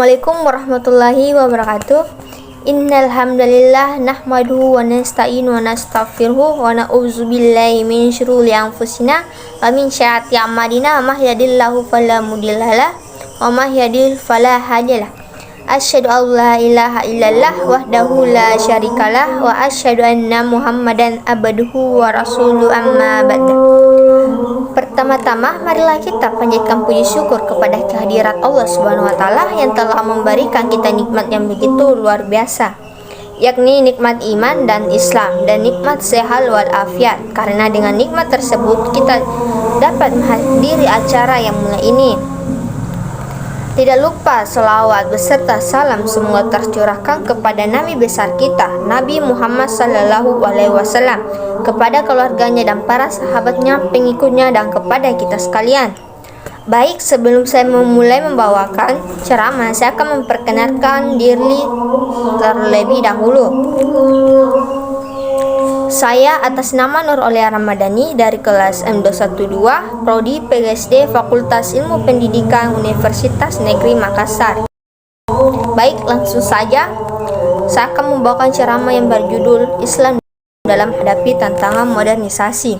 Assalamualaikum warahmatullahi wabarakatuh. Innal hamdalillah nahmaduhu wa nasta'inu wa nastaghfiruhu wa na'udzu billahi min syururi anfusina wa min sayyiati a'malina may yahdihillahu fala mudhillalah wa may yudhlil fala hadiyalah. Asyhadu an la ilaha illallah wahdahu la syarikalah wa asyhadu anna Muhammadan abduhu wa rasuluhu amma ba'du. Pertama-tama, marilah kita panjatkan puji syukur kepada kehadirat Allah Subhanahu wa taala yang telah memberikan kita nikmat yang begitu luar biasa, yakni nikmat iman dan Islam dan nikmat sehat wal afiat. Karena dengan nikmat tersebut kita dapat menghadiri acara yang mulia ini. Tidak lupa selawat beserta salam semoga tercurahkan kepada Nabi besar kita, Nabi Muhammad SAW, kepada keluarganya dan para sahabatnya, pengikutnya, dan kepada kita sekalian. Baik, sebelum saya memulai membawakan ceramah, saya akan memperkenalkan diri terlebih dahulu. Saya atas nama Nur Aulia Ramadhani dari kelas M212 Prodi PGSD Fakultas Ilmu Pendidikan Universitas Negeri Makassar. Baik, langsung saja saya akan membawakan ceramah yang berjudul Islam dalam Hadapi Tantangan Modernisasi.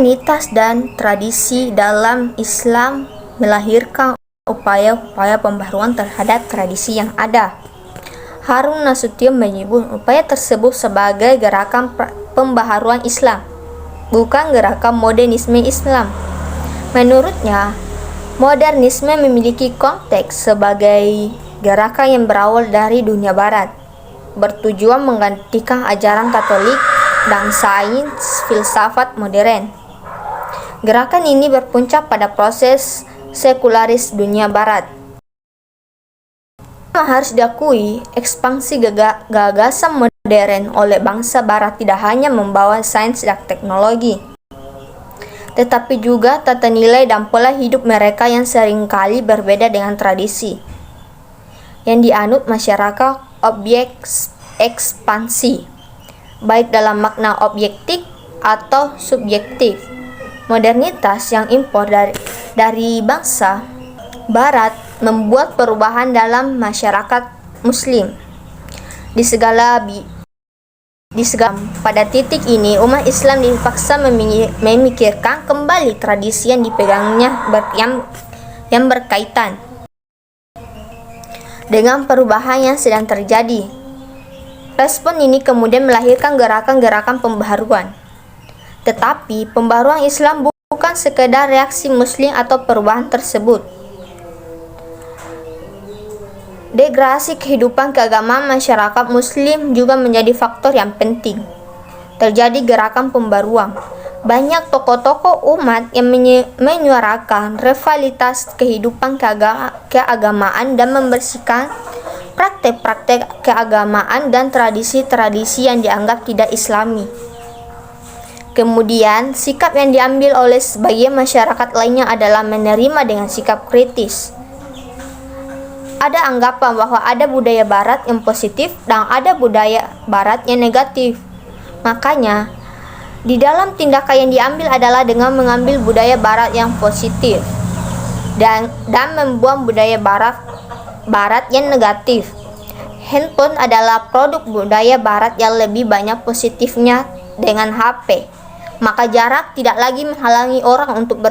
Mitos dan tradisi dalam Islam melahirkan upaya-upaya pembaharuan terhadap tradisi yang ada. Harun Nasution menyebut upaya tersebut sebagai gerakan pembaharuan Islam, bukan gerakan modernisme Islam. Menurutnya, modernisme memiliki konteks sebagai gerakan yang berawal dari dunia barat, bertujuan menggantikan ajaran Katolik dan sains filsafat modern. Gerakan ini berpuncak pada proses sekularis dunia barat. Harus diakui, ekspansi gagasan modern oleh bangsa barat tidak hanya membawa sains dan teknologi, tetapi juga tata nilai dan pola hidup mereka yang seringkali berbeda dengan tradisi yang dianut masyarakat objek ekspansi, baik dalam makna objektif atau subjektif. Modernitas yang impor dari bangsa barat membuat perubahan dalam masyarakat muslim di segala pada titik ini umat Islam dipaksa memikirkan kembali tradisi yang dipegangnya yang berkaitan dengan perubahan yang sedang terjadi. Respon ini kemudian melahirkan gerakan-gerakan pembaharuan. Tetapi pembaharuan Islam bukan sekedar reaksi muslim atau perubahan tersebut. Degradasi kehidupan keagamaan masyarakat muslim juga menjadi faktor yang penting. Terjadi gerakan pembaruan. Banyak tokoh-tokoh umat yang menyuarakan revitalitas kehidupan keagamaan dan membersihkan praktek-praktek keagamaan dan tradisi-tradisi yang dianggap tidak islami. Kemudian, sikap yang diambil oleh sebagian masyarakat lainnya adalah menerima dengan sikap kritis. Ada anggapan bahwa ada budaya barat yang positif dan ada budaya barat yang negatif. Makanya, di dalam tindakan yang diambil adalah dengan mengambil budaya barat yang positif dan membuang budaya barat yang negatif. Handphone adalah produk budaya barat yang lebih banyak positifnya dengan HP. Maka jarak tidak lagi menghalangi orang untuk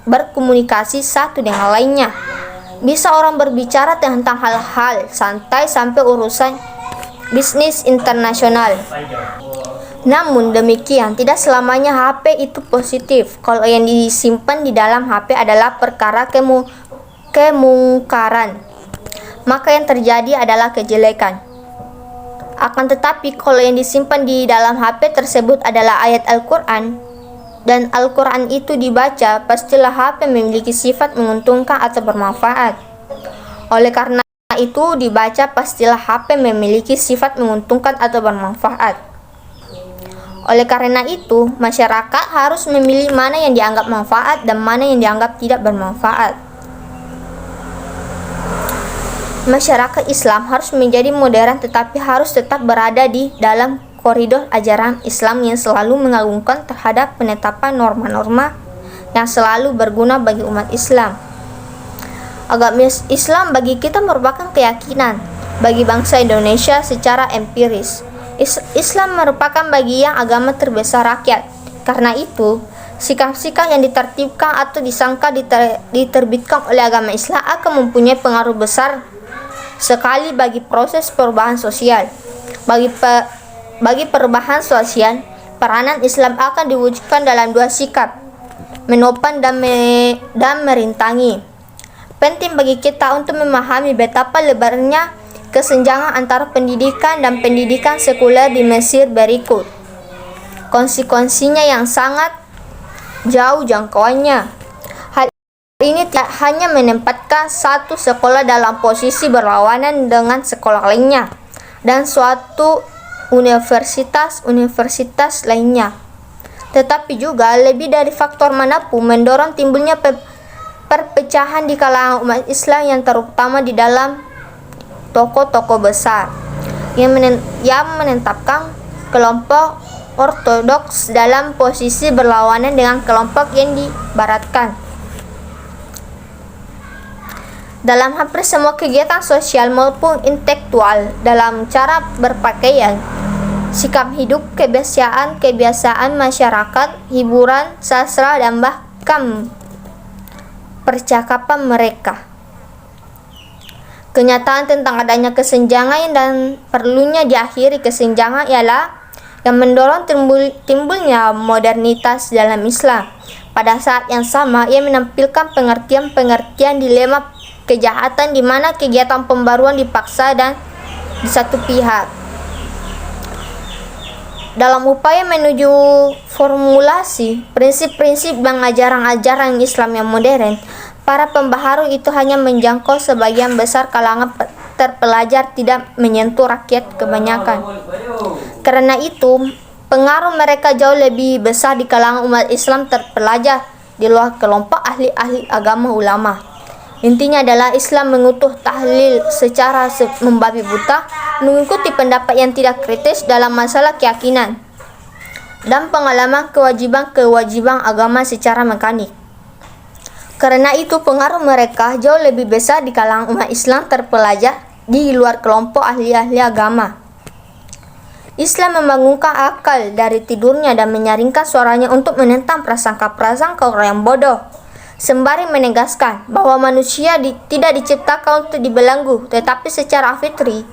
berkomunikasi satu dengan lainnya. Bisa orang berbicara tentang hal-hal santai sampai urusan bisnis internasional. Namun demikian, tidak selamanya HP itu positif. Kalau yang disimpan di dalam HP adalah perkara kemungkaran, maka yang terjadi adalah kejelekan. Akan tetapi, kalau yang disimpan di dalam HP tersebut adalah ayat Al-Quran, dan Al-Quran itu dibaca, pastilah HP memiliki sifat menguntungkan atau bermanfaat. Oleh karena itu, dibaca pastilah HP memiliki sifat menguntungkan atau bermanfaat. Oleh karena itu, masyarakat harus memilih mana yang dianggap manfaat dan mana yang dianggap tidak bermanfaat. Masyarakat Islam harus menjadi modern tetapi harus tetap berada di dalam koridor ajaran Islam yang selalu mengagungkan terhadap penetapan norma-norma yang selalu berguna bagi umat Islam. Agama Islam bagi kita merupakan keyakinan bagi bangsa Indonesia secara empiris. Islam merupakan bagian agama terbesar rakyat. Karena itu, sikap-sikap yang ditertibkan atau disangka diterbitkan oleh agama Islam akan mempunyai pengaruh besar sekali bagi proses perubahan sosial. Bagi perubahan sosial, peranan Islam akan diwujudkan dalam dua sikap, menopang dan merintangi. Penting bagi kita untuk memahami betapa lebarnya kesenjangan antara pendidikan dan pendidikan sekuler di Mesir berikut. Konsekuensinya yang sangat jauh jangkauannya. Hal ini tidak hanya menempatkan satu sekolah dalam posisi berlawanan dengan sekolah lainnya dan suatu universitas lainnya, tetapi juga lebih dari faktor manapun mendorong timbulnya perpecahan di kalangan umat Islam yang terutama di dalam tokoh-tokoh besar yang menetapkan kelompok ortodoks dalam posisi berlawanan dengan kelompok yang dibaratkan. Dalam hampir semua kegiatan sosial maupun intelektual, dalam cara berpakaian, sikap hidup, kebiasaan masyarakat, hiburan, sastra, dan bahkan percakapan mereka. Kenyataan tentang adanya kesenjangan dan perlunya diakhiri kesenjangan ialah yang mendorong timbulnya modernitas dalam Islam. Pada saat yang sama, ia menampilkan pengertian dilema kejahatan di mana kegiatan pembaruan dipaksa dan di satu pihak. Dalam upaya menuju formulasi prinsip-prinsip dan ajaran-ajaran Islam yang modern, para pembaharu itu hanya menjangkau sebagian besar kalangan terpelajar, tidak menyentuh rakyat kebanyakan. Karena itu, pengaruh mereka jauh lebih besar di kalangan umat Islam terpelajar di luar kelompok ahli-ahli agama ulama. Intinya adalah Islam mengutuk tahlil secara membabi buta, mengikuti pendapat yang tidak kritis dalam masalah keyakinan, dan pengalaman kewajiban agama secara mekanik. Karena itu, pengaruh mereka jauh lebih besar di kalangan umat Islam terpelajar di luar kelompok ahli-ahli agama. Islam membangunkan akal dari tidurnya dan menyaringkan suaranya untuk menentang prasangka-prasangka orang yang bodoh, sembari menegaskan bahwa manusia tidak diciptakan untuk dibelenggu, tetapi secara fitri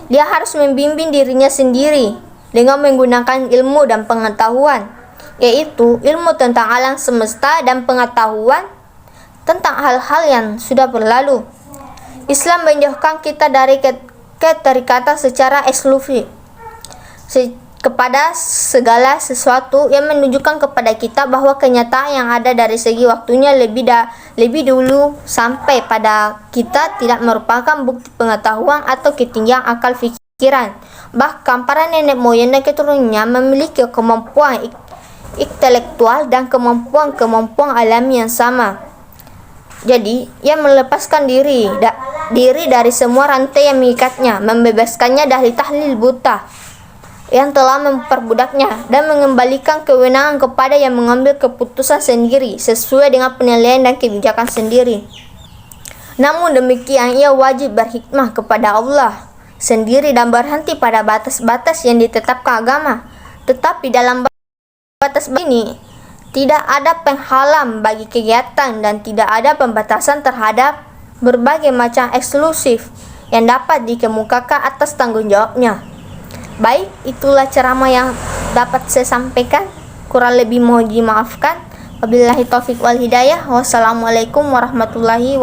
dia harus membimbing dirinya sendiri dengan menggunakan ilmu dan pengetahuan, yaitu ilmu tentang alam semesta dan pengetahuan tentang hal-hal yang sudah berlalu. Islam menjauhkan kita dari keterikatan secara eksklusif kepada segala sesuatu yang menunjukkan kepada kita bahwa kenyataan yang ada dari segi waktunya lebih dulu sampai pada kita tidak merupakan bukti pengetahuan atau ketinggian akal pikiran. Bahkan para nenek moyang dan keturunannya memiliki kemampuan intelektual dan kemampuan alami yang sama. Jadi, ia melepaskan diri dari semua rantai yang mengikatnya, membebaskannya dari tahlil buta yang telah memperbudaknya, dan mengembalikan kewenangan kepada yang mengambil keputusan sendiri sesuai dengan penilaian dan kebijakan sendiri. Namun demikian, ia wajib berhikmah kepada Allah sendiri dan berhenti pada batas-batas yang ditetapkan agama. Tetapi dalam batas ini tidak ada penghalang bagi kegiatan dan tidak ada pembatasan terhadap berbagai macam eksklusif yang dapat dikemukakan atas tanggung jawabnya. Baik, itulah ceramah yang dapat saya sampaikan. Kurang lebih mohon dimaafkan. Wabillahi taufiq wal hidayah. Wassalamualaikum warahmatullahi wabarakatuh.